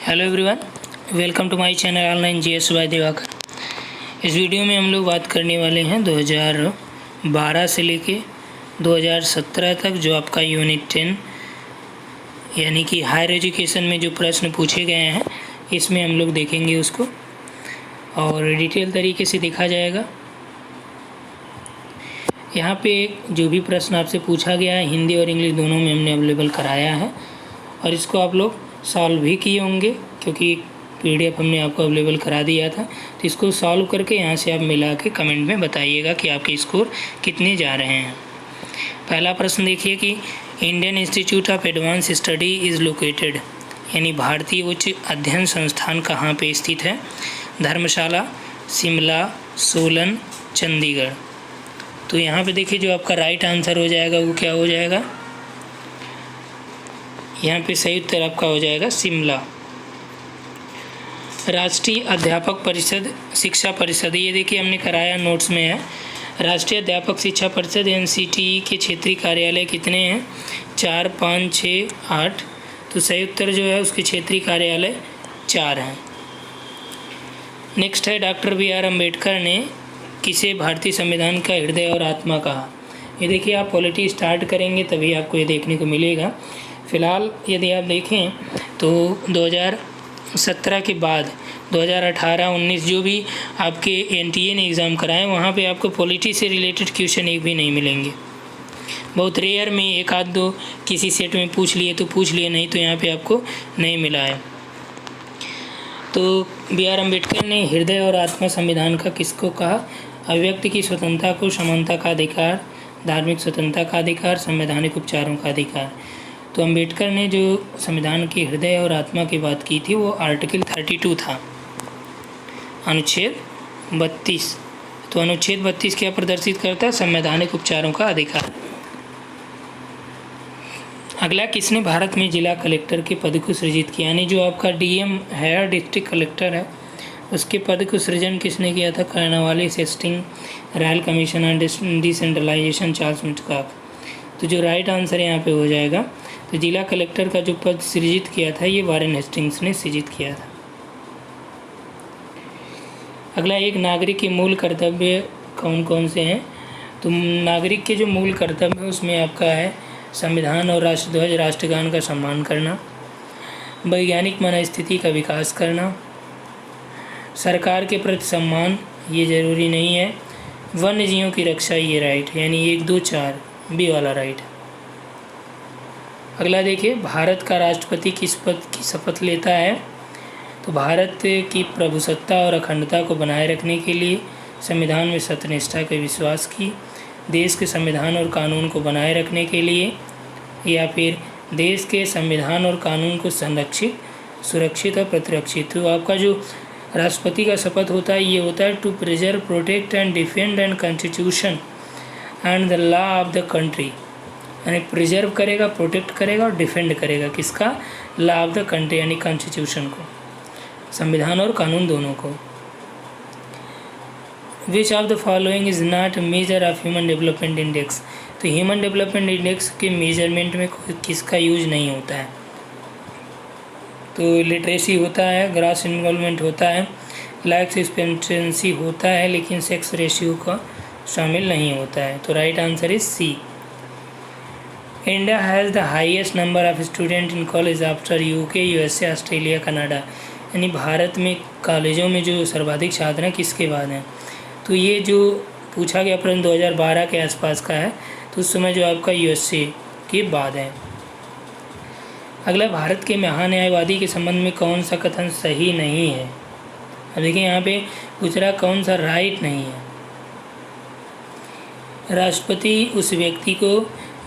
Hello everyone, welcome to my channel online GS by Diwakar. इस video में हम लोग बात करने वाले हैं 2012 से लेके 2017 तक जो आपका यूनिट 10 यानी कि हायर एजुकेशन में जो प्रश्न पूछे गए हैं इसमें हम लोग देखेंगे उसको और डिटेल तरीके से देखा जाएगा। यहाँ पे जो भी प्रश्न आपसे पूछा गया है हिंदी और इंग्लिश दोनों में हमने अवेलेबल कराया है और इसको आप लोग सॉल्व भी किए होंगे क्योंकि पीडीएफ हमने आपको अवेलेबल करा दिया था। तो इसको सॉल्व करके यहाँ से आप मिला के कमेंट में बताइएगा कि आपके स्कोर कितने जा रहे हैं। पहला प्रश्न देखिए कि Indian institute of advance study is located यानी भारतीय उच्च अध्ययन संस्थान कहाँ पे स्थित है? धर्मशाला, शिमला, सोलन, चंडीगढ़। तो यहाँ पे देखिए जो आपका राइट आंसर हो जाएगा वो क्या हो जाएगा? यहाँ पे सही उत्तर आपका हो जाएगा शिमला। राष्ट्रीय अध्यापक परिषद शिक्षा परिषद, ये देखिए हमने कराया नोट्स में है। राष्ट्रीय अध्यापक शिक्षा परिषद एनसीटीई के क्षेत्रीय कार्यालय कितने हैं? 4, 5, 6, 8। तो सही उत्तर जो है उसके क्षेत्रीय कार्यालय 4 हैं। नेक्स्ट है डॉक्टर BR अम्बेडकर ने किसे भारतीय संविधान का हृदय और आत्मा कहा? ये देखिए आप पॉलिटी स्टार्ट करेंगे तभी आपको ये देखने को मिलेगा। फ़िलहाल यदि आप देखें तो 2017 के बाद 2018-19 जो भी आपके NTA ने एग्ज़ाम कराए वहाँ पे आपको पॉलिटी से रिलेटेड क्वेश्चन एक भी नहीं मिलेंगे। बहुत रेयर में एक आध दो किसी सेट में पूछ लिए तो पूछ लिए, नहीं तो यहाँ पे आपको नहीं मिला है। तो BR अम्बेडकर ने हृदय और आत्मा संविधान का किसको कहा? अभिव्यक्ति की स्वतंत्रता को, समानता का अधिकार, धार्मिक स्वतंत्रता का अधिकार, संवैधानिक उपचारों का अधिकार। तो अम्बेडकर ने जो संविधान के हृदय और आत्मा की बात की थी वो आर्टिकल 32 था, अनुच्छेद 32। तो अनुच्छेद 32 क्या प्रदर्शित करता है? संवैधानिक उपचारों का अधिकार। अगला, किसने भारत में जिला कलेक्टर के पद को सृजित किया? यानी जो आपका DM है, डिस्ट्रिक्ट कलेक्टर है, उसके पद को सृजन किसने किया था? Cornwallis Hasting, royal commission on decentralisation, Charles Metcalfe. तो जो राइट आंसर यहाँ पे हो जाएगा, तो जिला कलेक्टर का जो पद सृजित किया था ये वारेन हेस्टिंग्स ने सृजित किया था। अगला, एक नागरिक के मूल कर्तव्य कौन कौन से हैं? तो नागरिक के जो मूल कर्तव्य है उसमें आपका है संविधान और राष्ट्रध्वज राष्ट्रगान का सम्मान करना, वैज्ञानिक मनस्थिति का विकास करना, सरकार के प्रति सम्मान, ये ज़रूरी नहीं है, वन्य जीवों की रक्षा, ये राइट यानी 1, 2, 4 बी वाला राइट। अगला देखिए, भारत का राष्ट्रपति किस पद की शपथ लेता है? तो भारत की प्रभुसत्ता और अखंडता को बनाए रखने के लिए संविधान में सत्यनिष्ठा के विश्वास की, देश के संविधान और कानून को बनाए रखने के लिए, या फिर देश के संविधान और कानून को संरक्षित, सुरक्षित और प्रतिरक्षित। तो आपका जो राष्ट्रपति का शपथ होता है ये होता है to preserve, protect and defend and constitution and the law of the country. यानी प्रिजर्व करेगा, प्रोटेक्ट करेगा और डिफेंड करेगा किसका? लॉ ऑफ द कंट्री यानी कॉन्स्टिट्यूशन को, संविधान और कानून दोनों को। Which of the following is not major of human development index? तो ह्यूमन डेवलपमेंट इंडेक्स के मेजरमेंट में किसका यूज नहीं होता है? तो लिटरेसी होता है, ग्रॉस इन्वॉल्वमेंट होता है, लाइफ एक्सपेक्टेंसी होता है, लेकिन सेक्स रेशियो का शामिल नहीं होता है। तो right answer is C. India has the highest number of student in college after UK, USA, Australia, Canada. यानी भारत में कॉलेजों में जो सर्वाधिक छात्र हैं किसके बाद हैं? तो ये जो पूछा गया प्रश्न 2012 के आसपास का है, तो उस समय जो आपका USA के बाद है। अगला, भारत के महान्यायवादी के संबंध में कौन सा कथन सही नहीं है? अब देखिए यहाँ पे पूछ रहा कौन सा राइट नहीं है। राष्ट्रपति उस व्यक्ति को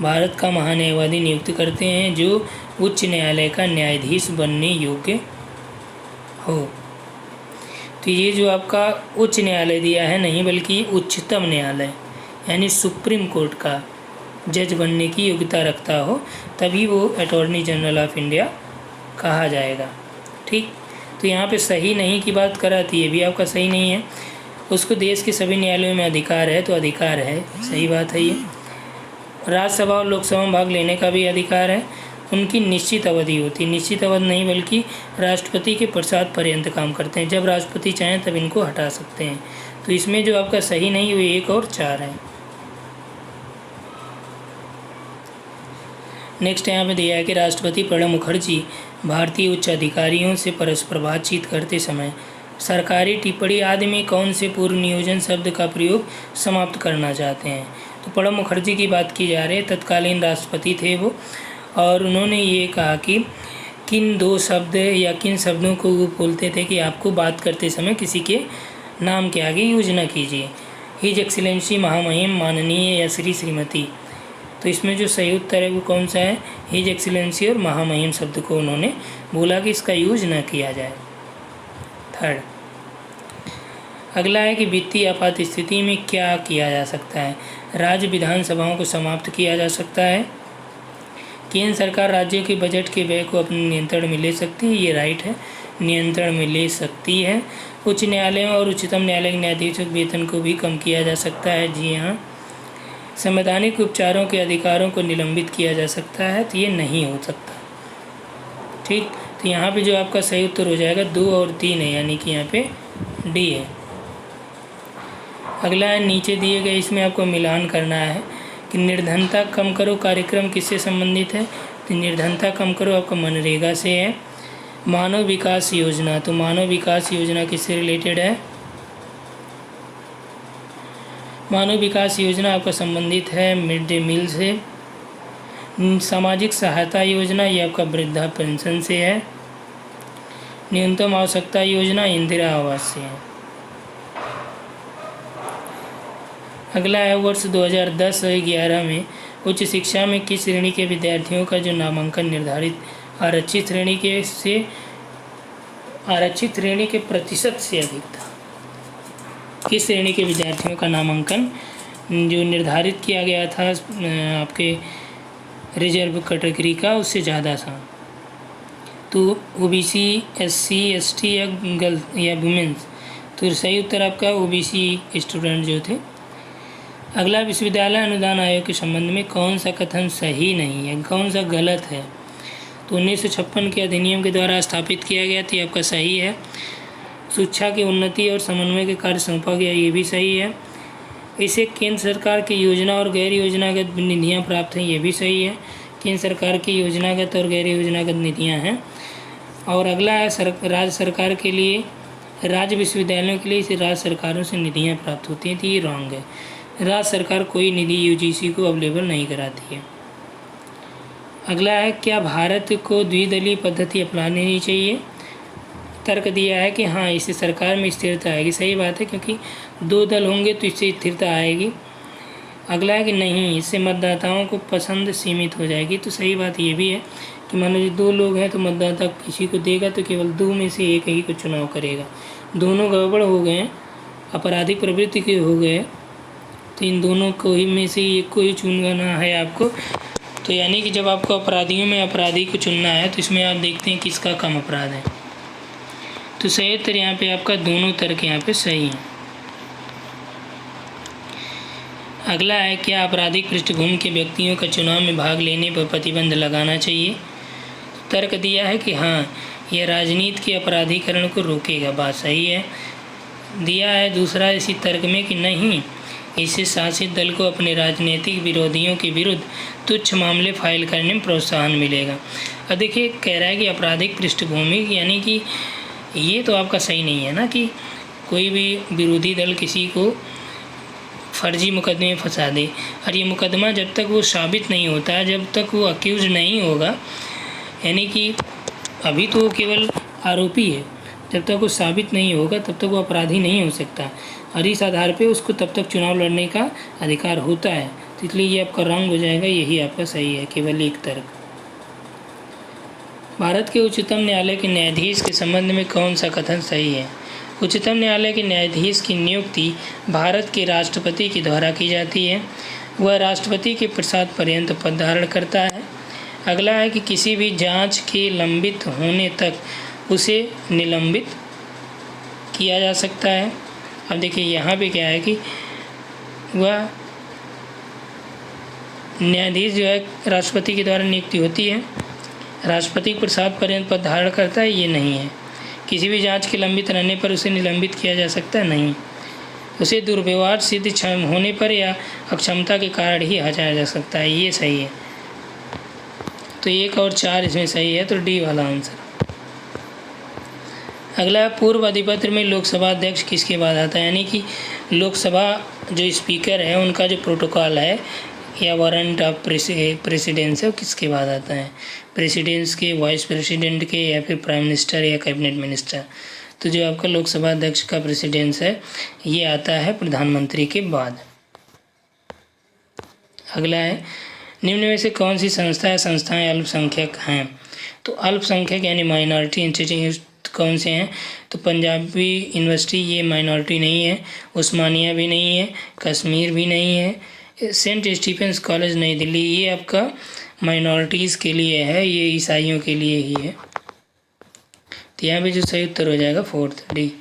भारत का महान्यायवादी नियुक्त करते हैं जो उच्च न्यायालय का न्यायाधीश बनने योग्य हो। तो ये जो आपका उच्च न्यायालय दिया है नहीं बल्कि उच्चतम न्यायालय यानी सुप्रीम कोर्ट का जज बनने की योग्यता रखता हो तभी वो अटॉर्नी जनरल ऑफ इंडिया कहा जाएगा। ठीक, तो यहाँ पे सही नहीं की बात कराती है, भी आपका सही नहीं है। उसको देश के सभी न्यायालयों में अधिकार है, तो अधिकार है, सही बात है ये। राज्यसभा और लोकसभा में भाग लेने का भी अधिकार है, उनकी निश्चित अवधि होती है। निश्चित अवधि नहीं बल्कि राष्ट्रपति के प्रसाद पर्यंत काम करते हैं। जब राष्ट्रपति चाहें तब इनको हटा सकते हैं। तो इसमें जो आपका सही नहीं वो 1 और 4 है। नेक्स्ट यहाँ पे दिया है कि राष्ट्रपति प्रणब मुखर्जी भारतीय उच्च अधिकारियों से परस्पर बातचीत करते समय सरकारी टिप्पणी आदि में कौन से पूर्व नियोजन शब्द का प्रयोग समाप्त करना चाहते हैं। तो प्रणब मुखर्जी की बात की जा रही है, तत्कालीन राष्ट्रपति थे वो, और उन्होंने ये कहा कि किन 2 शब्द या किन शब्दों को वो बोलते थे कि आपको बात करते समय किसी के नाम के आगे यूज न कीजिए। हिज एक्सीलेंसी, महामहिम, माननीय या श्री, श्रीमती। तो इसमें जो सही उत्तर है वो कौन सा है? हिज एक्सीलेंसी और महामहिम शब्द को उन्होंने बोला कि इसका यूज न किया जाए। थर्ड, अगला है कि वित्तीय आपात स्थिति में क्या किया जा सकता है। राज्य विधानसभाओं को समाप्त किया जा सकता है। केंद्र सरकार राज्यों के बजट के व्यय को अपने नियंत्रण में ले सकती है, ये राइट है, नियंत्रण में ले सकती है। उच्च न्यायालयों और उच्चतम न्यायालय के न्यायाधीशों के वेतन को भी कम किया जा सकता है, जी हाँ। संवैधानिक उपचारों के अधिकारों को निलंबित किया जा सकता है, तो ये नहीं हो सकता। ठीक, तो यहाँ पे जो आपका सही उत्तर हो जाएगा 2 और 3 है, यानी कि यहाँ पे डी है। अगला है नीचे दिए गए, इसमें आपको मिलान करना है कि निर्धनता कम करो कार्यक्रम किससे संबंधित है। तो निर्धनता कम करो आपका मनरेगा से है। मानव विकास योजना, तो मानव विकास योजना किससे रिलेटेड है? मानव विकास योजना आपका संबंधित है मिड डे मील से। सामाजिक सहायता योजना ये आपका वृद्धा पेंशन से है। न्यूनतम आवश्यकता योजना इंदिरा आवास से है। अगला है वर्ष 2010-11 में उच्च शिक्षा में किस श्रेणी के विद्यार्थियों का जो नामांकन निर्धारित आरक्षित श्रेणी के प्रतिशत से अधिक था। किस श्रेणी के विद्यार्थियों का नामांकन जो निर्धारित किया गया था आपके रिजर्व कैटेगरी का, उससे ज़्यादा था। तो ओबीसी, एससी, एसटी या गर्ल या वुमेन्स, तो सही उत्तर आपका ओबीसी स्टूडेंट जो थे। अगला, विश्वविद्यालय अनुदान आयोग के संबंध में कौन सा कथन सही नहीं है, कौन सा गलत है। तो 1956 के अधिनियम के द्वारा स्थापित किया गया, तो ये आपका सही है। शिक्षा की उन्नति और समन्वय के कार्य सौंपा गया, ये भी सही है। इसे केंद्र सरकार की योजना और गैर योजनागत निधियाँ प्राप्त हैं, ये भी सही है। केंद्र सरकार की योजनागत और गैर योजनागत निधियाँ हैं। और अगला है राज्य सरकार के लिए, राज्य विश्वविद्यालयों के लिए इसे राज्य सरकारों से निधियाँ प्राप्त होती हैं, तो ये रॉन्ग है। राज्य सरकार कोई निधि यूजीसी को अवेलेबल नहीं कराती है। अगला है, क्या भारत को द्विदलीय पद्धति अपनानी चाहिए। तर्क दिया है कि हाँ, इससे सरकार में स्थिरता आएगी। सही बात है, क्योंकि 2 दल होंगे तो इससे स्थिरता आएगी। अगला है कि नहीं, इससे मतदाताओं को पसंद सीमित हो जाएगी। तो सही बात ये भी है कि मान लीजिए 2 लोग हैं तो मतदाता किसी को देगा तो केवल 2 में से एक ही को चुनाव करेगा। दोनों गड़बड़ हो गए, आपराधिक प्रवृत्ति के हो गए, तो इन दोनों को ही में से एक को ही चुनना है आपको। तो यानी कि जब आपको अपराधियों में अपराधी को चुनना है तो इसमें आप देखते हैं किसका कम अपराध है। तो सही उत्तर यहाँ पे आपका दोनों तर्क यहाँ पे सही हैं। अगला है, क्या आपराधिक पृष्ठभूमि के व्यक्तियों का चुनाव में भाग लेने पर प्रतिबंध लगाना चाहिए। तर्क दिया है कि हाँ, यह राजनीति के अपराधीकरण को रोकेगा, बात सही है। दिया है दूसरा इसी तर्क में कि नहीं, इससे शासित दल को अपने राजनीतिक विरोधियों के विरुद्ध तुच्छ मामले फाइल करने में प्रोत्साहन मिलेगा। अब देखिए, कह रहा है कि आपराधिक पृष्ठभूमि, यानी कि ये तो आपका सही नहीं है ना, कि कोई भी विरोधी दल किसी को फर्जी मुकदमे में फंसा दे। और ये मुकदमा जब तक वो साबित नहीं होता है, जब तक वो अक्यूज नहीं होगा, यानी कि अभी तो वो केवल आरोपी है, जब तक वो साबित नहीं होगा तब तक वो अपराधी नहीं हो सकता। और इस आधार पे उसको तब तक चुनाव लड़ने का अधिकार होता है। तो इसलिए ये आपका रॉन्ग हो जाएगा, यही आपका सही है, केवल एक तर्क। भारत के उच्चतम न्यायालय के न्यायाधीश के संबंध में कौन सा कथन सही है। उच्चतम न्यायालय के न्यायाधीश की नियुक्ति भारत के राष्ट्रपति के द्वारा की जाती है। वह राष्ट्रपति के प्रसाद पर्यंत पद धारण करता है। अगला है कि किसी भी जांच के लंबित होने तक उसे निलंबित किया जा सकता है। अब देखिए यहाँ पे क्या है कि वह न्यायाधीश जो है राष्ट्रपति के द्वारा नियुक्ति होती है, राष्ट्रपति प्रसाद पर्यंत पद धारण करता है, ये नहीं है। किसी भी जांच के लंबित रहने पर उसे निलंबित किया जा सकता है, नहीं। उसे दुर्व्यवहार सिद्ध होने पर या अक्षमता के कारण ही हटाया जा सकता है, ये सही है। तो 1 और 4 इसमें सही है, तो डी वाला आंसर। अगला, पूर्व अधिपत्र में लोकसभा अध्यक्ष किसके बाद आता है, यानी कि लोकसभा जो स्पीकर है उनका जो प्रोटोकॉल है या वारंट ऑफ प्रेसिडेंस है वो किसके बाद आता है, प्रेसिडेंस के, वाइस प्रेसिडेंट के, या फिर प्राइम मिनिस्टर या कैबिनेट मिनिस्टर। तो जो आपका लोकसभा अध्यक्ष का प्रेसिडेंस है ये आता है प्रधानमंत्री के बाद। अगला है, निम्न में से कौन सी संस्था या संस्थाएं अल्पसंख्यक हैं। तो अल्पसंख्यक यानी माइनॉरिटी इंस्टीट्यूट कौन से हैं, तो पंजाबी यूनिवर्सिटी ये माइनॉरिटी नहीं है, उस्मानिया भी नहीं है, कश्मीर भी नहीं है, सेंट स्टीफेंस कॉलेज नई दिल्ली ये आपका माइनॉरिटीज़ के लिए है, ये ईसाइयों के लिए ही है। तो यहाँ पे जो सही उत्तर हो जाएगा 4 डी।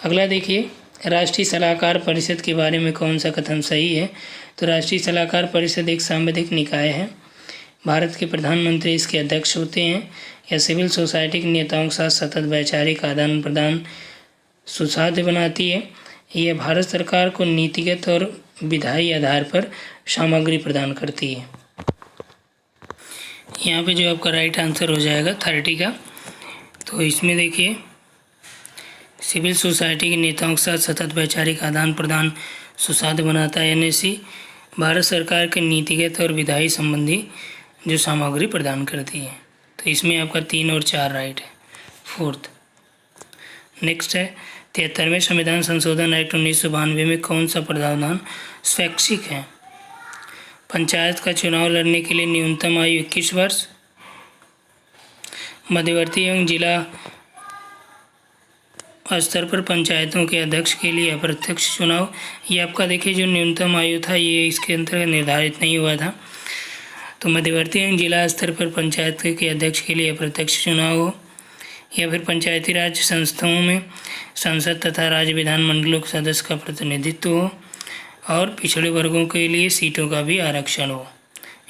अगला देखिए, राष्ट्रीय सलाहकार परिषद के बारे में कौन सा कथन सही है। तो राष्ट्रीय सलाहकार परिषद एक सांविधिक निकाय है, भारत के प्रधानमंत्री इसके अध्यक्ष होते हैं, या सिविल सोसाइटी के नेताओं के साथ सतत वैचारिक आदान प्रदान सुसाध्य बनाती है। यह भारत सरकार को नीतिगत और विधायी आधार पर सामग्री प्रदान करती है। यहाँ पे जो आपका राइट आंसर हो जाएगा 30 का। तो इसमें देखिए, सिविल सोसाइटी के नेताओं के साथ सतत वैचारिक आदान प्रदान सुसाध्य बनाता है, एनएससी भारत सरकार के नीतिगत और विधायी संबंधी जो सामग्री प्रदान करती है। तो इसमें आपका 3 और 4 राइट है, 4th। नेक्स्ट है, 73वें संविधान संशोधन एक्ट 1992 में कौन सा प्रावधान स्वैच्छिक है। पंचायत का चुनाव लड़ने के लिए न्यूनतम आयु 21 वर्ष, मध्यवर्ती एवं जिला स्तर पर पंचायतों के अध्यक्ष के लिए अप्रत्यक्ष चुनाव। ये आपका देखिए जो न्यूनतम आयु था ये इसके अंतर्गत निर्धारित नहीं हुआ था। तो मध्यवर्ती एवं जिला स्तर पर पंचायत के अध्यक्ष के लिए अप्रत्यक्ष चुनाव हो, या फिर पंचायती राज संस्थाओं में संसद तथा राज्य विधानमंडलों के सदस्य का प्रतिनिधित्व हो, और पिछड़े वर्गों के लिए सीटों का भी आरक्षण हो।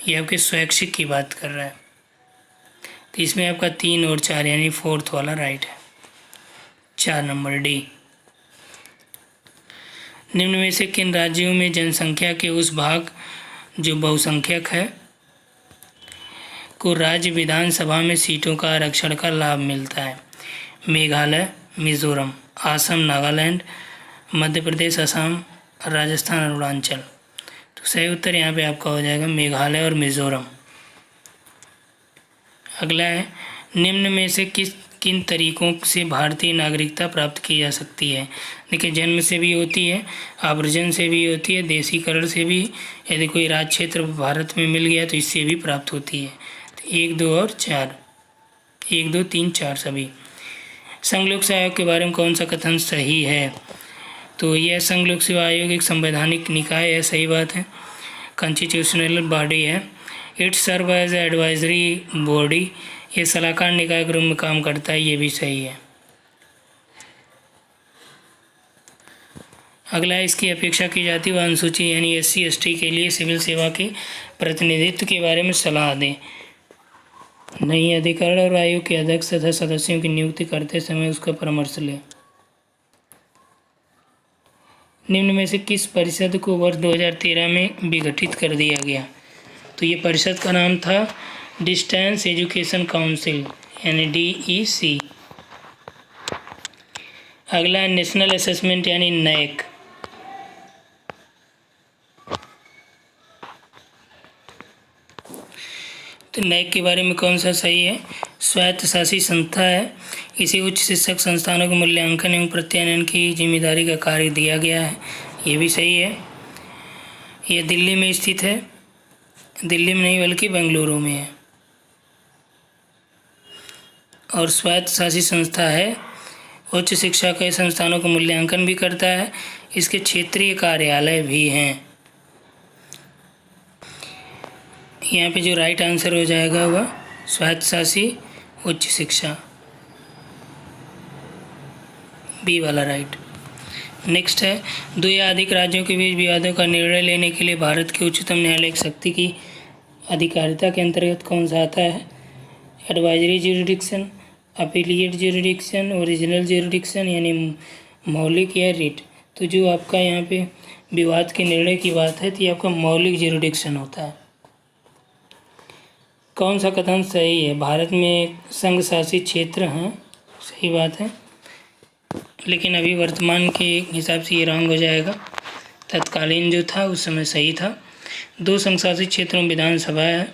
ये आपके स्वैच्छिक की बात कर रहा है। तो इसमें आपका 3 और 4 यानी 4th वाला राइट है, 4 नंबर डी। निम्न में से किन राज्यों में जनसंख्या के उस भाग जो बहुसंख्यक है को राज्य विधानसभा में सीटों का आरक्षण का लाभ मिलता है। मेघालय, मिजोरम, असम, नागालैंड, मध्य प्रदेश, असम, राजस्थान, अरुणाचल। तो सही उत्तर यहाँ पे आपका हो जाएगा मेघालय और मिजोरम। अगला है, निम्न में से किन तरीकों से भारतीय नागरिकता प्राप्त की जा सकती है। देखिए, जन्म से भी होती है, आवर्जन से भी होती है, देशीकरण से भी, यदि कोई राज्य क्षेत्र भारत में मिल गया तो इससे भी प्राप्त होती है। तो 1, 2 और 4, 1, 2, 3, 4 सभी। संघ लोक सेवा आयोग के बारे में कौन सा कथन सही है। तो यह संघ लोक सेवा आयोग एक संवैधानिक निकाय है, सही बात है, कॉन्स्टिट्यूशनल बॉडी है। It serve as advisory body, ये सलाहकार निकाय के रूप में काम करता है, ये भी सही है। अगला है, इसकी अपेक्षा की जाती है अनुसूची यानी SC ST के लिए सिविल सेवा के प्रतिनिधित्व के बारे में सलाह दें। नई अधिकरण और आयोग के अध्यक्ष तथा सदस्यों की नियुक्ति करते समय उसका परामर्श लें। निम्न में से किस परिषद को वर्ष 2013 में विघटित कर दिया गया। तो ये परिषद का नाम था डिस्टेंस एजुकेशन काउंसिल यानी DEC। अगला है नेशनल असेसमेंट यानी NAAC। तो NAAC के बारे में कौन सा सही है। स्वायत्तशासी संस्था है, इसे उच्च शिक्षक संस्थानों के मूल्यांकन एवं प्रत्यायन की जिम्मेदारी का कार्य दिया गया है, ये भी सही है। यह दिल्ली में स्थित है, दिल्ली में नहीं बल्कि बेंगलुरु में है, और स्वायत्तशासी संस्था है, उच्च शिक्षा के संस्थानों का मूल्यांकन भी करता है, इसके क्षेत्रीय कार्यालय भी हैं। यहाँ पे जो राइट आंसर हो जाएगा वह स्वायत्तशासी उच्च शिक्षा, बी वाला राइट। नेक्स्ट है, 2 या अधिक राज्यों के बीच विवादों का निर्णय लेने के लिए भारत के उच्चतम न्यायालय की शक्ति की अधिकारिता के अंतर्गत कौन सा आता है। Advisory jurisdiction, appellate jurisdiction, original jurisdiction यानी मौलिक या रिट। तो जो आपका यहाँ पे विवाद के निर्णय की बात है तो ये आपका मौलिक ज्यूरिडिक्शन होता है। कौन सा कथन सही है? भारत में संघ शासित क्षेत्र हैं, सही बात है, लेकिन अभी वर्तमान के हिसाब से ये रॉन्ग हो जाएगा। तत्कालीन जो था उस समय सही था। 2 संघ शासित क्षेत्रों में विधानसभा है,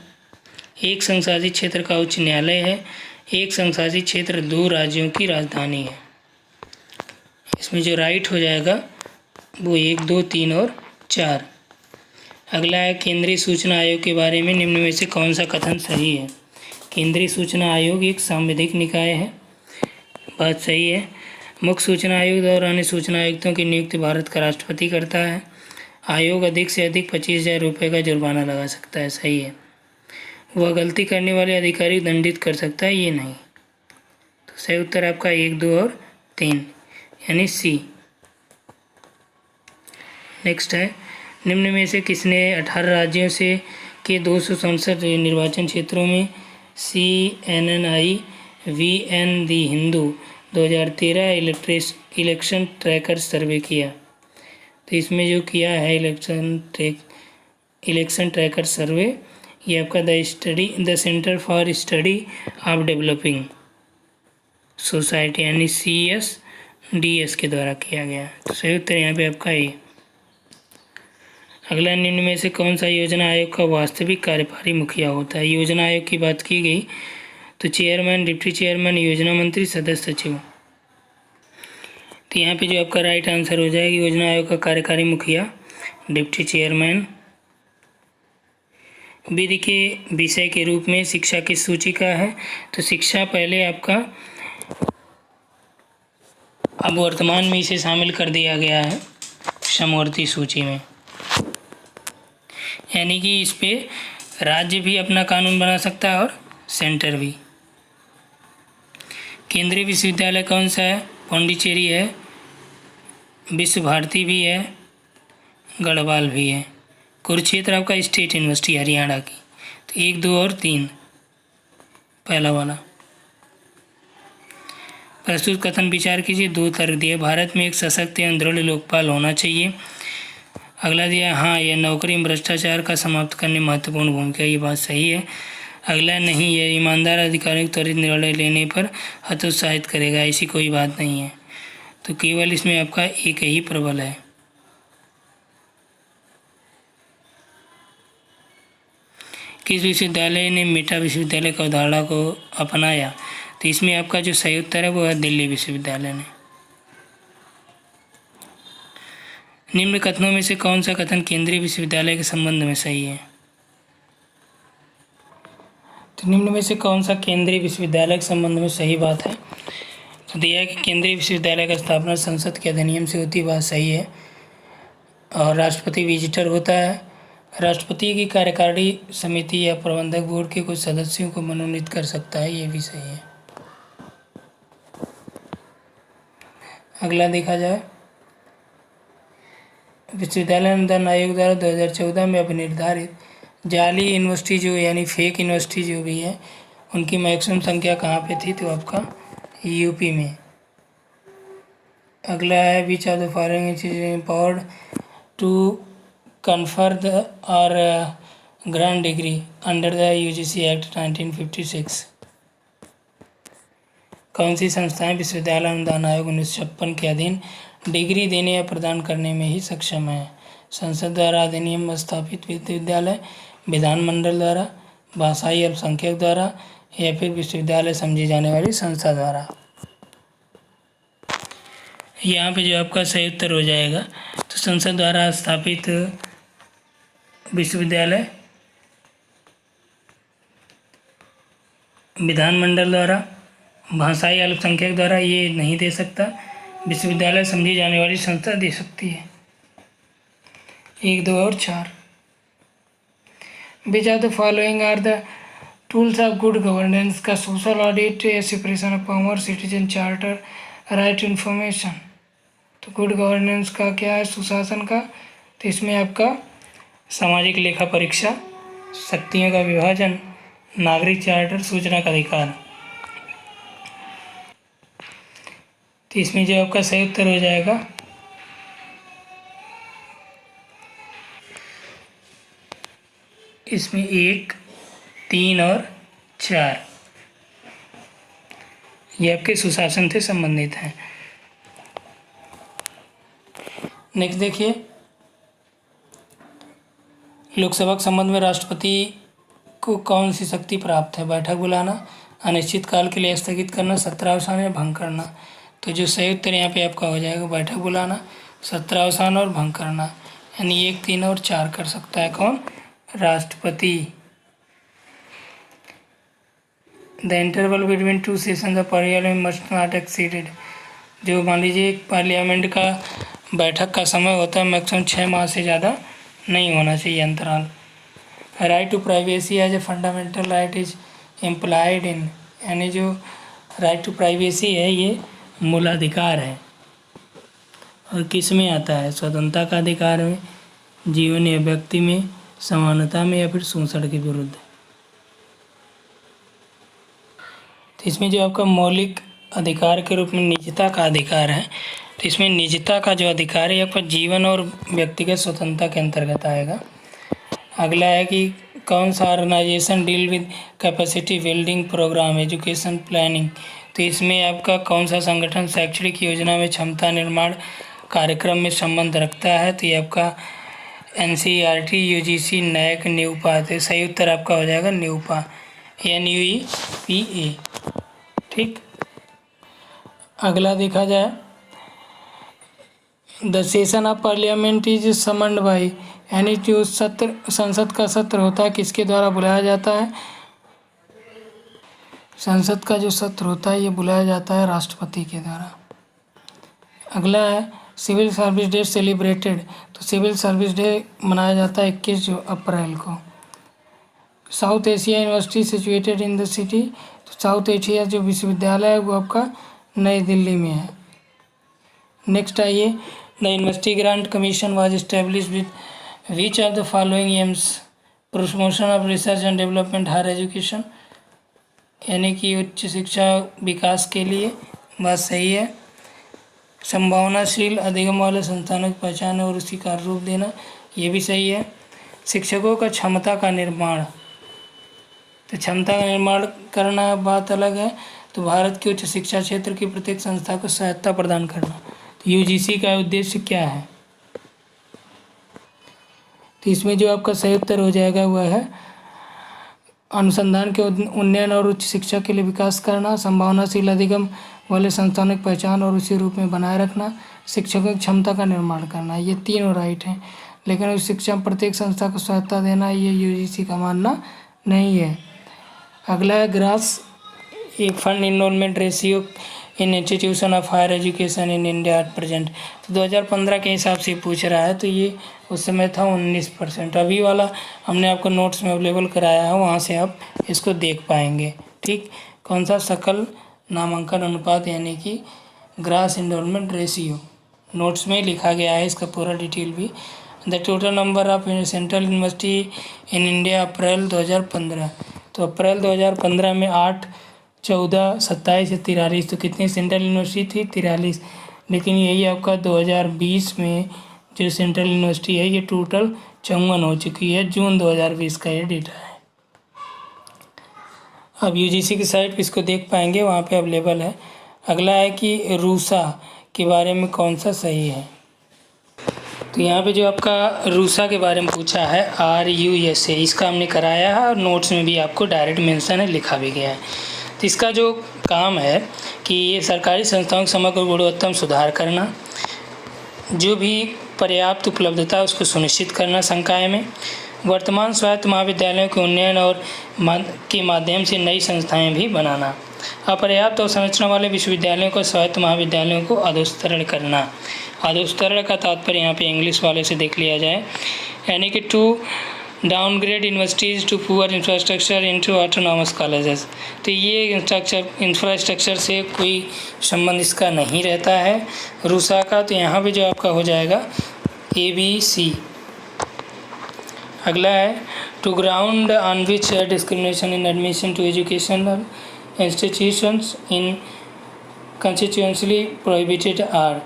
1 संघ शासित क्षेत्र का उच्च न्यायालय है, 1 संघ शासित क्षेत्र 2 राज्यों की राजधानी है। इसमें जो राइट हो जाएगा वो 1, 2, 3 और 4। अगला है केंद्रीय सूचना आयोग के बारे में निम्न में से कौन सा कथन सही है? केंद्रीय सूचना आयोग एक सांविधिक निकाय है, बात सही है। मुख्य सूचना आयुक्त और अन्य सूचना आयुक्तों की नियुक्ति भारत का राष्ट्रपति करता है। आयोग अधिक से अधिक 25,000 रुपये का जुर्माना लगा सकता है, सही है। वह गलती करने वाले अधिकारी को दंडित कर सकता है, ये नहीं। तो सही उत्तर आपका 1, 2 और 3 यानी सी। नेक्स्ट है निम्न में से किसने 18 राज्यों से के 267 निर्वाचन क्षेत्रों में CNNI VN दी हिंदू 2013 इलेक्शन ट्रैकर सर्वे किया? तो इसमें जो किया है इलेक्शन ट्रैकर सर्वे, ये आपका the centre for study of developing society यानी CSDS के द्वारा किया गया। तो सही उत्तर यहाँ पे आपका ये। अगला निम्न में से कौन सा योजना आयोग का वास्तविक कार्यकारी मुखिया होता है? योजना आयोग की बात की गई तो चेयरमैन, डिप्टी चेयरमैन, योजना मंत्री, सदस्य सचिव। तो यहाँ पे जो आपका राइट आंसर हो जाएगा योजना आयोग का कार्यकारी मुखिया डिप्टी चेयरमैन। विधि के विषय के रूप में शिक्षा किस सूची का है? तो शिक्षा पहले आपका, अब वर्तमान में इसे शामिल कर दिया गया है समवर्ती सूची में, यानी कि इस पे राज्य भी अपना कानून बना सकता है और सेंटर भी। केंद्रीय विश्वविद्यालय कौन सा है? पौंडीचेरी है, विश्व भारती भी है, गढ़वाल भी है। कुरुक्षेत्र आपका स्टेट यूनिवर्सिटी हरियाणा की। तो 1, 2 और 3 पहला वाला। प्रस्तुत कथन विचार कीजिए, 2 तर्क दिए। भारत में एक सशक्त एवं दृढ़ लोकपाल होना चाहिए। अगला दिया हाँ, यह नौकरी में भ्रष्टाचार का समाप्त करने में महत्वपूर्ण भूमिका, ये बात सही है। अगला नहीं, यह ईमानदार अधिकारियों को त्वरित निर्णय लेने पर हतोत्साहित करेगा, ऐसी कोई बात नहीं है। तो केवल इसमें आपका एक ही प्रबल है। किस विश्वविद्यालय ने मेटा विश्वविद्यालय की अवधारणा को अपनाया? तो इसमें आपका जो सही उत्तर है वो है दिल्ली विश्वविद्यालय ने। निम्न कथनों में से कौन सा कथन केंद्रीय विश्वविद्यालय के संबंध में सही है? तो निम्न में से कौन सा केंद्रीय विश्वविद्यालय के संबंध में सही बात है? तो दिया है कि केंद्रीय विश्वविद्यालय का स्थापना संसद के अधिनियम से होती, बात सही है। और राष्ट्रपति विजिटर होता है। राष्ट्रपति की कार्यकारी समिति या प्रबंधक बोर्ड के कुछ सदस्यों को मनोनीत कर सकता है, ये भी सही है। अगला देखा जाए, विश्वविद्यालय अनुदान आयोग द्वारा 2014 में अभिनिर्धारित जाली यूनिवर्सिटी जो यानी फेक यूनिवर्सिटी जो भी है उनकी मैक्सिमम संख्या कहाँ पे थी? तो आपका यूपी में। अगला है which of the following institution empowered to confer the or grant degree under the UGC act 1956? कौन सी संस्थाएं विश्वविद्यालय अनुदान आयोग 1956 के अधीन डिग्री देने या प्रदान करने में ही सक्षम है? संसद द्वारा अधिनियम में स्थापित विश्वविद्यालय, विधानमंडल द्वारा, भाषाई अल्पसंख्यक द्वारा या फिर विश्वविद्यालय समझी जाने वाली संस्था द्वारा। यहाँ पे जो आपका सही उत्तर हो जाएगा तो संसद द्वारा स्थापित विश्वविद्यालय, विधानमंडल द्वारा, भाषाई अल्पसंख्यक द्वारा ये नहीं दे सकता, विश्वविद्यालय समझी जाने वाली संस्था दे सकती है। 1, 2 और 4। Which of the following are the tools of good governance का social audit, separation of power, citizen charter, right to information. तो गुड गवर्नेंस का क्या है? सुशासन का। तो इसमें आपका सामाजिक लेखा परीक्षा, शक्तियों का विभाजन, नागरिक चार्टर सूचना का अधिकार। तो इसमें जो आपका सही उत्तर हो जाएगा इसमें 1, 3 और 4 ये आपके सुशासन से संबंधित हैं। नेक्स्ट देखिए, लोकसभा के संबंध में राष्ट्रपति को कौन सी शक्ति प्राप्त है? बैठक बुलाना, अनिश्चित काल के लिए स्थगित करना, सत्रावसान या भंग करना। तो जो सही उत्तर यहाँ पे आपका हो जाएगा बैठक बुलाना, सत्रावसान और भंग करना, यानी 1, 3 और 4 कर सकता है कौन? राष्ट्रपति। The interval between two sessions of parliament must not exceeded. जो मान लीजिए एक पार्लियामेंट का बैठक का समय होता है मैक्सिमम 6 माह से ज़्यादा नहीं होना चाहिए अंतराल। Right to privacy as a fundamental right is implied in, यानी जो राइट टू प्राइवेसी है ये मूलाधिकार है और किस में आता है? स्वतंत्रता का अधिकार में, जीवन या व्यक्ति में, समानता में, या फिर शोषण के विरुद्ध। तो इसमें जो आपका मौलिक अधिकार के रूप में निजता का अधिकार है, तो इसमें निजता का जो अधिकार है आपका जीवन और व्यक्तिगत स्वतंत्रता के अंतर्गत आएगा। अगला है कि कौन सा organisation deal with capacity building programme education planning. तो इसमें आपका कौन सा संगठन शैक्षणिक योजना में क्षमता निर्माण कार्यक्रम में संबंध रखता है? तो ये आपका NCERT, UGC, NAAC, न्यूपा। तो सही उत्तर आपका हो जाएगा न्यूपा, NUEPA। ठीक, अगला देखा जाए, the session of parliament is summoned by, यानी जो सत्र संसद का सत्र होता है किसके द्वारा बुलाया जाता है? संसद का जो सत्र होता है ये बुलाया जाता है राष्ट्रपति के द्वारा। अगला है सिविल सर्विस डे सेलिब्रेटेड। तो सिविल सर्विस डे मनाया जाता है 21 अप्रैल को। South Asia university situated in the city. तो साउथ एशिया जो विश्वविद्यालय है वो आपका नई दिल्ली में है। नेक्स्ट आइए, the university grant commission was establish with which of the following aims? Promotion of research and development higher education, यानी कि उच्च शिक्षा विकास के लिए, बात सही है। संभावनाशील अधिगम वाले संस्थानों की पहचान और उसी का रूप देना, ये भी सही है। शिक्षकों का क्षमता का निर्माण, तो क्षमता का निर्माण करना बात अलग है। तो भारत के उच्च शिक्षा क्षेत्र की प्रत्येक संस्था को सहायता प्रदान करना। तो UGC का उद्देश्य क्या है? तो इसमें जो आपका सही उत्तर हो जाएगा वह है अनुसंधान के उन्नयन और उच्च शिक्षा के लिए विकास करना, संभावनाशील अधिगम वाले संस्थानों की पहचान और उसी रूप में बनाए रखना, शिक्षकों की क्षमता का निर्माण करना। ये तीनों राइट हैं, लेकिन उस शिक्षा प्रत्येक संस्था को सहायता देना ये UGC का मानना नहीं है। अगला है ग्रास एक fund enrolment ratio in institution of higher education in India at present. तो 2015 के हिसाब से पूछ रहा है, तो ये उस समय था 19%। अभी वाला हमने आपको नोट्स में अवेलेबल कराया है, वहाँ से आप इसको देख पाएंगे। ठीक, कौन सा? सकल नामांकन अनुपात, यानी कि ग्रास इनरोलमेंट रेशियो, नोट्स में लिखा गया है, इसका पूरा डिटेल भी। The total number of central university in India April 2015। तो अप्रैल 2015 में 8, 14, 27 या 43, तो कितनी सेंट्रल यूनिवर्सिटी थी? 43। लेकिन यही आपका 2020 में जो सेंट्रल यूनिवर्सिटी है ये टोटल 54 हो चुकी है। जून 2020 का ये डेटा है। अब UGC की साइट पे इसको देख पाएंगे, वहाँ पे अवेलेबल है। अगला है कि रूसा के बारे में कौन सा सही है? तो यहाँ पे जो आपका रूसा के बारे में पूछा है RUSA, इसका हमने कराया है और नोट्स में भी आपको डायरेक्ट मेंशन है, लिखा भी गया है। तो इसका जो काम है कि ये सरकारी संस्थाओं की समग्र गुणवत्ता में सुधार करना, जो भी पर्याप्त उपलब्धता है उसको सुनिश्चित करना संकाय में, वर्तमान स्वायत्त महाविद्यालयों के उन्नयन और के माध्यम से नई संस्थाएं भी बनाना, अपर्याप्त अवसंरचना वाले विश्वविद्यालयों को स्वायत्त महाविद्यालयों को अधोस्तरण करना। अधोस्तरण का तात्पर्य यहाँ पे इंग्लिश वाले से देख लिया जाए, यानी कि to downgrade universities to poor infrastructure into autonomous colleges. तो ये इंफ्रास्ट्रक्चर से कोई संबंध इसका नहीं रहता है रूसा का। तो यहाँ पे जो आपका हो जाएगा ABC। अगला है to ground on which discrimination in admission to educational institutions in constitutionally prohibited are,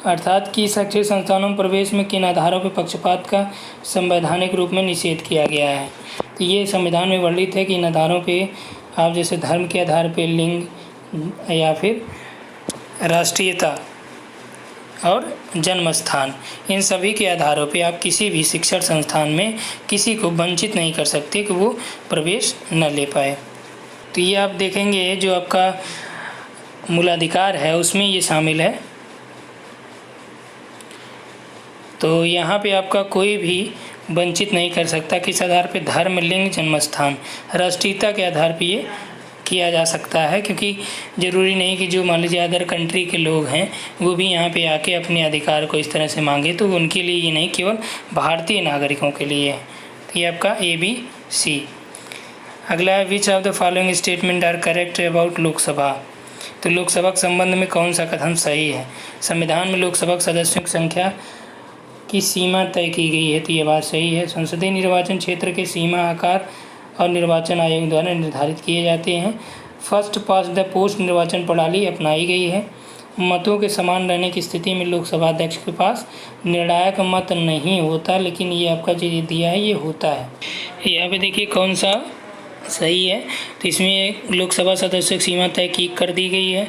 अर्थात कि शैक्षिक संस्थानों में प्रवेश में किन आधारों पर पक्षपात का संवैधानिक रूप में निषेध किया गया है। तो ये संविधान में वर्णित है कि इन आधारों पे आप जैसे धर्म के आधार पे, लिंग या फिर राष्ट्रीयता और जन्म स्थान, इन सभी के आधारों पे आप किसी भी शिक्षण संस्थान में किसी को वंचित नहीं कर सकते कि वो प्रवेश न ले पाए। तो ये आप देखेंगे जो आपका मूलाधिकार है उसमें ये शामिल है। तो यहाँ पे आपका कोई भी वंचित नहीं कर सकता किस आधार पे, धर्म, लिंग, जन्म स्थान, राष्ट्रीयता के आधार पे ये किया जा सकता है, क्योंकि ज़रूरी नहीं कि जो मान लीजिए अदर कंट्री के लोग हैं वो भी यहाँ पे आके अपने अधिकार को इस तरह से मांगे, तो उनके लिए ये नहीं, केवल भारतीय नागरिकों के लिए है। तो ये आपका ABC। अगला है which of the following statement are correct about Lok Sabha. तो लोकसभा के संबंध में कौन सा कथन सही है। संविधान में लोकसभा सदस्यों की संख्या की सीमा तय की गई है, तो ये बात सही है। संसदीय निर्वाचन क्षेत्र के सीमा, आकार और निर्वाचन आयोग द्वारा निर्धारित किए जाते हैं। फर्स्ट पास्ट द पोस्ट निर्वाचन प्रणाली अपनाई गई है। मतों के समान रहने की स्थिति में लोकसभा अध्यक्ष के पास निर्णायक मत नहीं होता, लेकिन ये आपका जो दिया है ये होता है। यहाँ पे देखिए कौन सा सही है। तो इसमें लोकसभा सदस्यों की सीमा तय कर दी गई है।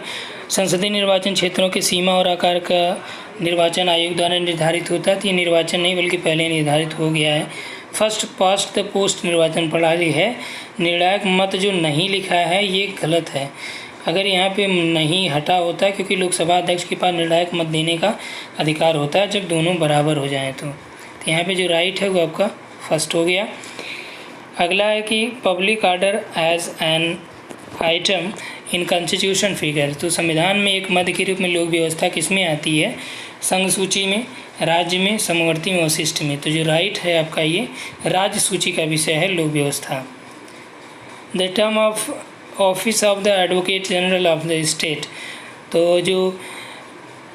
संसदीय निर्वाचन क्षेत्रों के सीमा और आकार का निर्वाचन आयोग द्वारा निर्धारित होता है। तो ये निर्वाचन नहीं बल्कि पहले निर्धारित हो गया है। फर्स्ट पास्ट द पोस्ट निर्वाचन प्रणाली है। निर्णायक मत जो नहीं लिखा है ये गलत है। अगर यहाँ पे नहीं हटा होता है, क्योंकि लोकसभा अध्यक्ष के पास निर्णायक मत देने का अधिकार होता है जब दोनों बराबर हो जाएं। तो यहाँ पे जो राइट है वो आपका फर्स्ट हो गया। अगला है कि public order as an item in constitution figure. तो संविधान में एक मद के रूप में लोक व्यवस्था किसमें आती है, संघ सूची में, राज्य में, समवर्ती में, वशिष्ठ में। तो जो राइट है आपका ये राज्य सूची का विषय है लोक व्यवस्था। The term of office of the advocate general of the state. तो जो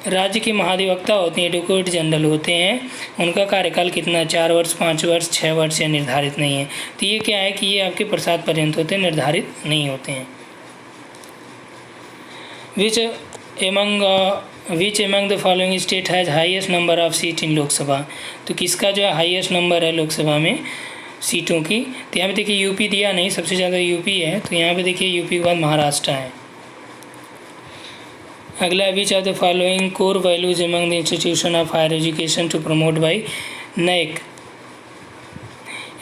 राज्य के महाधिवक्ता होते हैं, एडवोकेट जनरल होते हैं, उनका कार्यकाल कितना, 4 वर्ष, 5 वर्ष, 6 वर्ष या निर्धारित नहीं है। तो ये क्या है कि ये आपके प्रसाद पर्यंत होते हैं, निर्धारित नहीं होते हैं। Which among the following state has highest number of seat in Lok Sabha. तो किसका जो है हाईएस्ट नंबर है लोकसभा में सीटों की। तो यहाँ पे देखिए यूपी दिया नहीं, सबसे ज़्यादा यूपी है। तो यहाँ पे देखिए यूपी के बाद महाराष्ट्र है। अगला which of the following core values among the institution of higher education to promote by NAAC।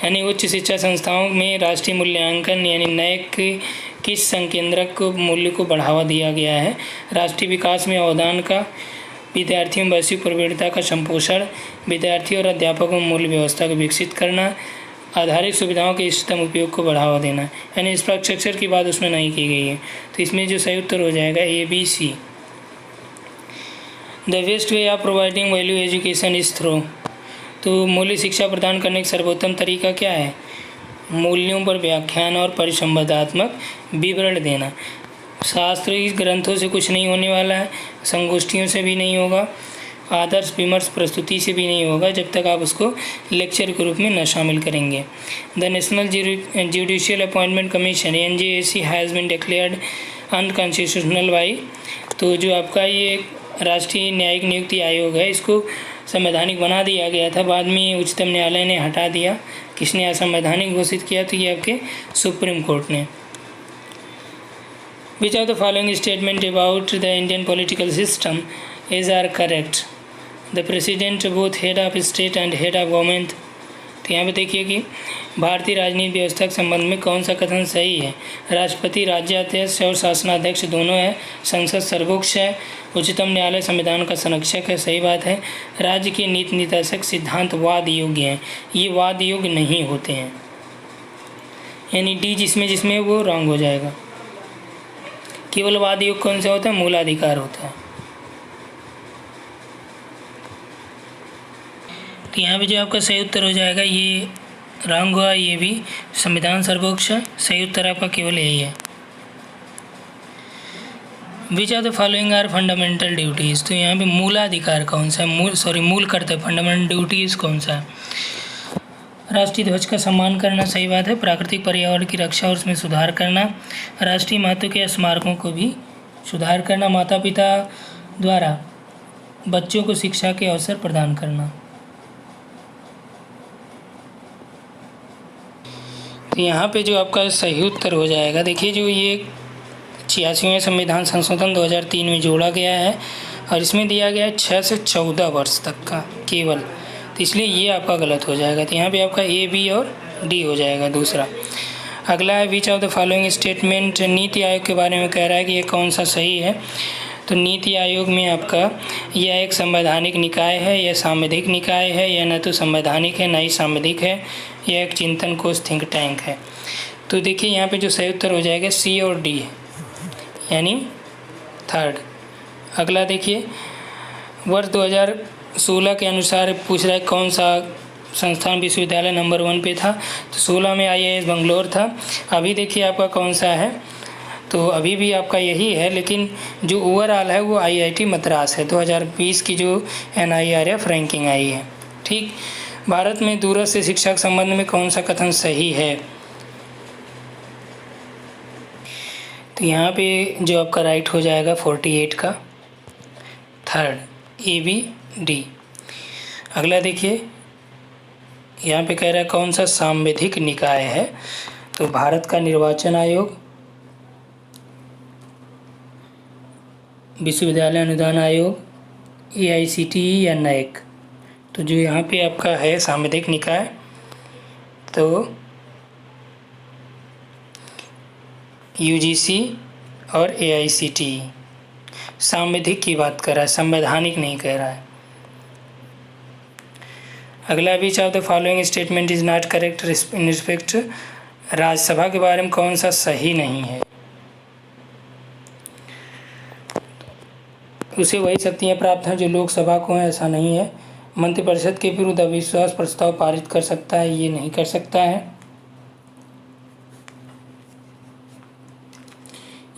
यानी उच्च शिक्षा संस्थाओं में राष्ट्रीय मूल्यांकन यानी NAAC किस संकेंद्रक मूल्य को बढ़ावा दिया गया है। राष्ट्रीय विकास में अवदान का, विद्यार्थियों में वैश्विक प्रवृत्ता का संपोषण, विद्यार्थियों और अध्यापकों में मूल्य व्यवस्था को विकसित करना, आधारिक सुविधाओं के इष्टतम उपयोग को बढ़ावा देना। यानी इंफ्रास्ट्रक्चर की बात उसमें नहीं की गई है। तो इसमें जो सही उत्तर हो जाएगा ABC। The best way of providing value education is through. तो मूल्य शिक्षा प्रदान करने का सर्वोत्तम तरीका क्या है, मूल्यों पर व्याख्यान और परिसंवादात्मक विवरण देना। शास्त्रीय ग्रंथों से कुछ नहीं होने वाला है, संगोष्ठियों से भी नहीं होगा, आदर्श विमर्श प्रस्तुति से भी नहीं होगा, जब तक आप उसको लेक्चर के रूप में न शामिल करेंगे। The national judicial appointment commission NJAC has been declared unconstitutional by. तो जो आपका ये राष्ट्रीय न्यायिक नियुक्ति आयोग है, इसको संवैधानिक बना दिया गया था, बाद में उच्चतम न्यायालय ने हटा दिया। किसने असंवैधानिक घोषित किया, तो ये आपके सुप्रीम कोर्ट ने। Which of the following statement about the Indian political system is are correct. The president both head of state and head of government. तो यहाँ पे देखिए कि भारतीय राजनीति व्यवस्था के संबंध में कौन सा कथन सही है। राष्ट्रपति राज्याध्यक्ष और शासनाध्यक्ष दोनों है, संसद सर्वोच्च है, उच्चतम न्यायालय संविधान का संरक्षक है, सही बात है। राज्य के नीति निर्देशक सिद्धांत वाद योग्य हैं, ये वाद योग्य नहीं होते हैं। यानी D जिसमें वो रॉन्ग हो जाएगा। केवल वाद योग्य कौन सा होता है, मूलाधिकार होता है। तो यहाँ पे जो आपका सही उत्तर हो जाएगा ये रॉन्ग हुआ, ये भी संविधान सर्वोच्च है, सही उत्तर आपका केवल यही है। Which are the following are fundamental duties. तो यहाँ पे मूलाधिकार कौन सा है, मूल कर्तव्य, फंडामेंटल ड्यूटीज़ कौन सा है। राष्ट्रीय ध्वज का सम्मान करना, सही बात है। प्राकृतिक पर्यावरण की रक्षा और उसमें सुधार करना, राष्ट्रीय महत्व के स्मारकों को भी सुधार करना, माता पिता द्वारा बच्चों को शिक्षा के अवसर प्रदान करना। तो यहाँ पे जो आपका सही उत्तर हो जाएगा, देखिए जो ये 86वें संविधान संशोधन 2003 में जोड़ा गया है और इसमें दिया गया है 6 से 14 वर्ष तक का केवल, तो इसलिए ये आपका गलत हो जाएगा। तो यहाँ पे आपका ए, बी और डी हो जाएगा दूसरा। अगला है which of the following statement, NITI Aayog के बारे में कह रहा है कि ये कौन सा सही है। तो नीति आयोग में आपका यह एक संवैधानिक निकाय है, यह सांविधिक निकाय है, यह न तो संवैधानिक है न ही सांविधिक है, यह एक चिंतन कोश थिंक टैंक है। तो देखिए यहाँ पे जो सही उत्तर हो जाएगा सी और डी है, यानी थर्ड। अगला देखिए वर्ष 2016 के अनुसार पूछ रहा है कौन सा संस्थान विश्वविद्यालय नंबर 1 पे था। तो 16 में IIS बंगलोर था। अभी देखिए आपका कौन सा है, तो अभी भी आपका यही है, लेकिन जो ओवरऑल है वो IIT मद्रास है। 2020 की जो NIRF रैंकिंग आई है। ठीक, भारत में दूरस्थ शिक्षा के संबंध में कौन सा कथन सही है। तो यहाँ पे जो आपका राइट हो जाएगा 48 का थर्ड, A, B, D। अगला देखिए यहाँ पे कह रहा है कौन सा सांविधिक निकाय है। तो भारत का निर्वाचन आयोग, विश्वविद्यालय अनुदान आयोग, AICTE या NAAC। तो जो यहाँ पे आपका है सांविधिक निकाय, तो UGC और AICTE। सांविधिक की बात कर रहा है, संवैधानिक नहीं कह रहा है। अगला which of the following statement is not correct in respect, Rajya Sabha के बारे में कौन सा सही नहीं है। उसे वही शक्तियाँ प्राप्त हैं जो लोकसभा को हैं, ऐसा नहीं है। मंत्रिपरिषद के विरुद्ध अविश्वास प्रस्ताव पारित कर सकता है, ये नहीं कर सकता है।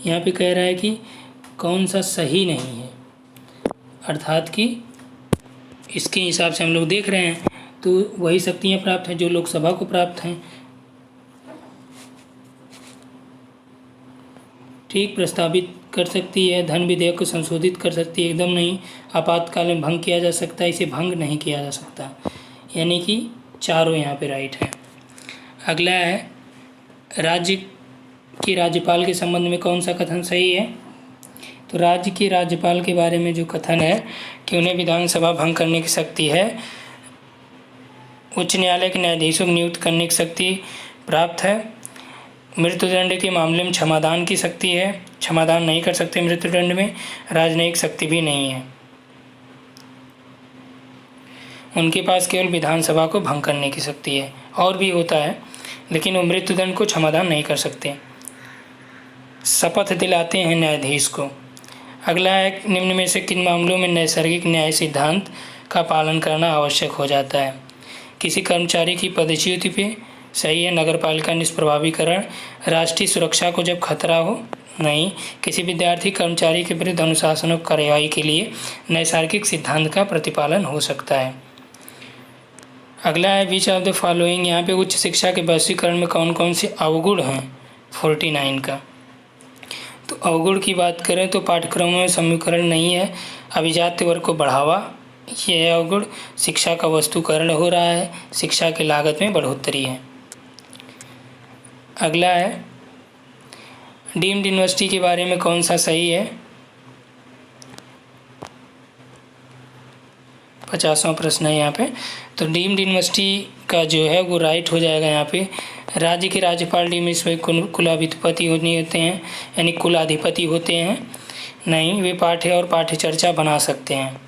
यहाँ पे कह रहा है कि कौन सा सही नहीं है, अर्थात कि इसके हिसाब से हम लोग देख रहे हैं तो वही शक्तियाँ प्राप्त हैं जो लोकसभा को प्राप्त हैं। ठीक, प्रस्तावित कर सकती है, धन विधेयक को संशोधित कर सकती है, एकदम नहीं। आपातकाल में भंग किया जा सकता है, इसे भंग नहीं किया जा सकता, यानी कि चारों यहाँ पे राइट है। अगला है राज्य के राज्यपाल के संबंध में कौन सा कथन सही है। तो राज्य के राज्यपाल के बारे में जो कथन है कि उन्हें विधानसभा भंग करने की शक्ति है, उच्च न्यायालय के न्यायाधीशों को नियुक्त करने की शक्ति प्राप्त है, मृत्युदंड के मामले में क्षमादान की शक्ति है, क्षमादान नहीं कर सकते मृत्युदंड में, राजनयिक शक्ति भी नहीं है, उनके पास केवल विधानसभा को भंग करने की शक्ति है। और भी होता है लेकिन वो मृत्युदंड को क्षमादान नहीं कर सकते। शपथ दिलाते हैं न्यायाधीश को। अगला है निम्न में से किन मामलों में नैसर्गिक न्याय सिद्धांत का पालन करना आवश्यक हो जाता है। किसी कर्मचारी की पदच्युति पे, सही है। नगरपालिका निष्प्रभावीकरण, राष्ट्रीय सुरक्षा को जब खतरा हो, नहीं। किसी विद्यार्थी कर्मचारी के विरुद्ध अनुशासन कार्रवाई के लिए नैसर्गिक सिद्धांत का प्रतिपालन हो सकता है। अगला है विच ऑफ द फॉलोइंग, यहाँ पे उच्च शिक्षा के वैश्वीकरण में कौन कौन से अवगुण हैं 49 का। तो अवगुण की बात करें तो पाठ्यक्रमों में समूहीकरण नहीं है, अभिजात्य वर्ग को बढ़ावा, ये है अवगुण। शिक्षा का वस्तुकरण हो रहा है, शिक्षा की लागत में बढ़ोतरी है। अगला है डीम्ड यूनिवर्सिटी के बारे में कौन सा सही है। 50वां प्रश्न है यहाँ पे। तो डीम्ड यूनिवर्सिटी का जो है वो राइट हो जाएगा यहाँ पे। राज्य के राज्यपाल डीम्ड विश्वविद्यालय कुलाधिपति होते हैं, यानी कुलाधिपति होते हैं, नहीं। वे पाठ्य और पाठ्यचर्चा बना सकते हैं।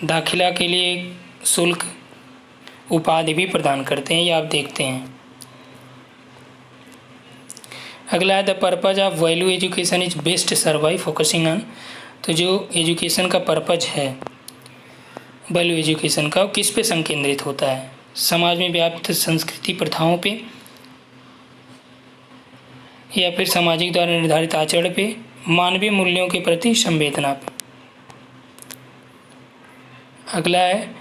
दाखिला के लिए शुल्क उपाधि भी प्रदान करते हैं, ये आप देखते हैं। अगला है the purpose of value education is best serve by focusing on. तो जो एजुकेशन का पर्पज है वैल्यू एजुकेशन का, किस पे संकेंद्रित होता है। समाज में व्याप्त संस्कृति प्रथाओं पे, या फिर सामाजिक द्वारा निर्धारित आचरण पे, मानवीय मूल्यों के प्रति संवेदना पे। अगला है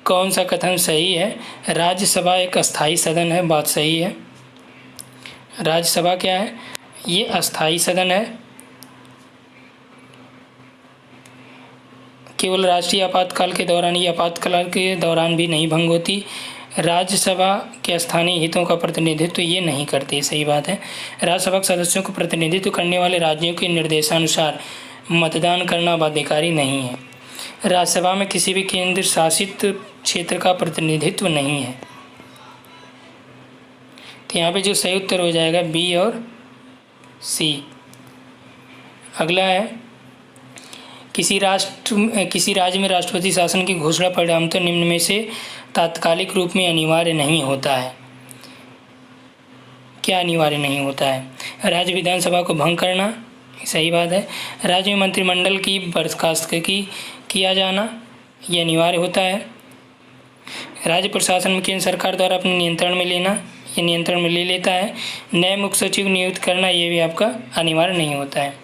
कौन सा कथन सही है? राज्यसभा एक अस्थाई सदन है, बात सही है। राज्यसभा क्या है? ये अस्थाई सदन है, केवल राष्ट्रीय आपातकाल के दौरान, ये आपातकाल के दौरान भी नहीं भंग होती। राज्यसभा के स्थानीय हितों का प्रतिनिधित्व ये नहीं करती, सही बात है। राज्यसभा के सदस्यों को प्रतिनिधित्व करने वाले राज्यों के निर्देशानुसार मतदान करना बाध्यकारी नहीं है। राज्यसभा में किसी भी केंद्र शासित क्षेत्र का प्रतिनिधित्व नहीं है। तो यहाँ पे जो सही उत्तर हो जाएगा बी और सी। अगला है, किसी राज्य में राष्ट्रपति शासन की घोषणा परिणामतः निम्न में से तात्कालिक रूप में अनिवार्य नहीं होता है। क्या अनिवार्य नहीं होता है? राज्य विधानसभा को भंग करना, सही बात है। राज्य में मंत्रिमंडल की बर्खास्तगी किया जाना, ये अनिवार्य होता है। राज्य प्रशासन में केंद्र सरकार द्वारा अपने नियंत्रण में लेना, ये नियंत्रण में ले लेता है। नए मुख्य सचिव नियुक्त करना, ये भी आपका अनिवार्य नहीं होता है।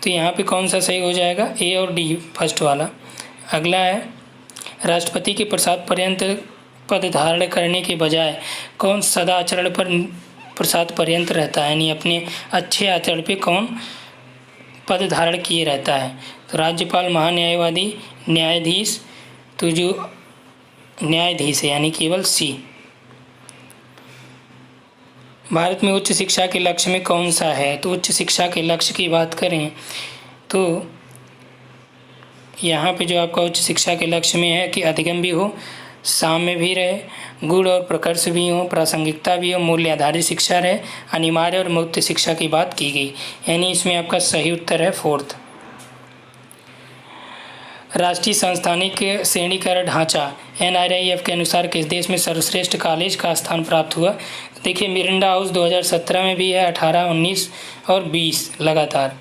तो यहाँ पे कौन सा सही हो जाएगा? ए और डी, फर्स्ट वाला। अगला है, राष्ट्रपति के प्रसाद पर्यंत पद धारण करने के बजाय कौन सदाचरण पर प्रसाद पर्यंत रहता है, यानी अपने अच्छे आचरण पे कौन पद धारण किए रहता है? तो राज्यपाल, महान्यायवादी, न्यायाधीश। तो जो न्यायाधीश है यानी केवल सी। भारत में उच्च शिक्षा के लक्ष्य में कौन सा है? तो उच्च शिक्षा के लक्ष्य की बात करें तो यहाँ पे जो आपका उच्च शिक्षा के लक्ष्य में है कि अधिगम भी हो, साम्य भी रहे, गुण और प्रकर्ष भी हो, प्रासंगिकता भी हो, मूल्य आधारित शिक्षा रहे, अनिवार्य और मुक्त शिक्षा की बात की गई, यानी इसमें आपका सही उत्तर है फोर्थ। राष्ट्रीय संस्थानिक श्रेणीकरण ढांचा NRIF के अनुसार किस देश में सर्वश्रेष्ठ कॉलेज का स्थान प्राप्त हुआ? देखिए, मिरिंडा हाउस 2017 में भी है, 18, 19 और 20 लगातार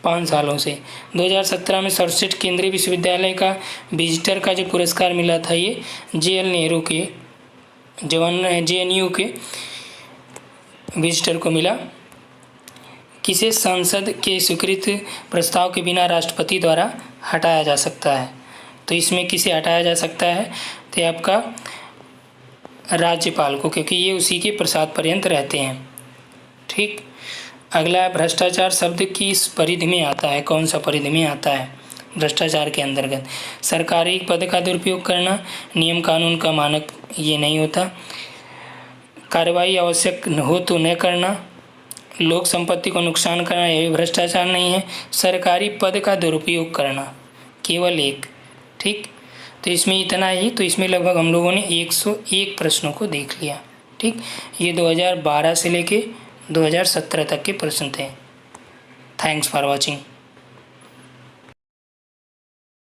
5 सालों से। 2017 में सर्वश्रेष्ठ केंद्रीय विश्वविद्यालय का विजिटर का जो पुरस्कार मिला था, ये JL नेहरू के JNU के विजिटर को मिला। किसे संसद के स्वीकृत प्रस्ताव के बिना राष्ट्रपति द्वारा हटाया जा सकता है? तो इसमें किसे हटाया जा सकता है? तो आपका राज्यपाल को, क्योंकि ये उसी के प्रसाद पर्यंत रहते हैं। ठीक। अगला, भ्रष्टाचार शब्द किस परिधि में आता है? कौन सा परिधि में आता है भ्रष्टाचार के अंतर्गत? सरकारी पद का दुरुपयोग करना, नियम कानून का मानक ये नहीं होता, कार्रवाई आवश्यक हो तो न करना, लोक संपत्ति को नुकसान करना, यह भी भ्रष्टाचार नहीं है। सरकारी पद का दुरुपयोग करना, केवल एक। ठीक। तो इसमें इतना ही। तो इसमें लगभग हम लोगों ने 101 प्रश्नों को देख लिया। ठीक। ये 2012 से लेके 2017 तक के प्रश्न थे। Thanks for watching.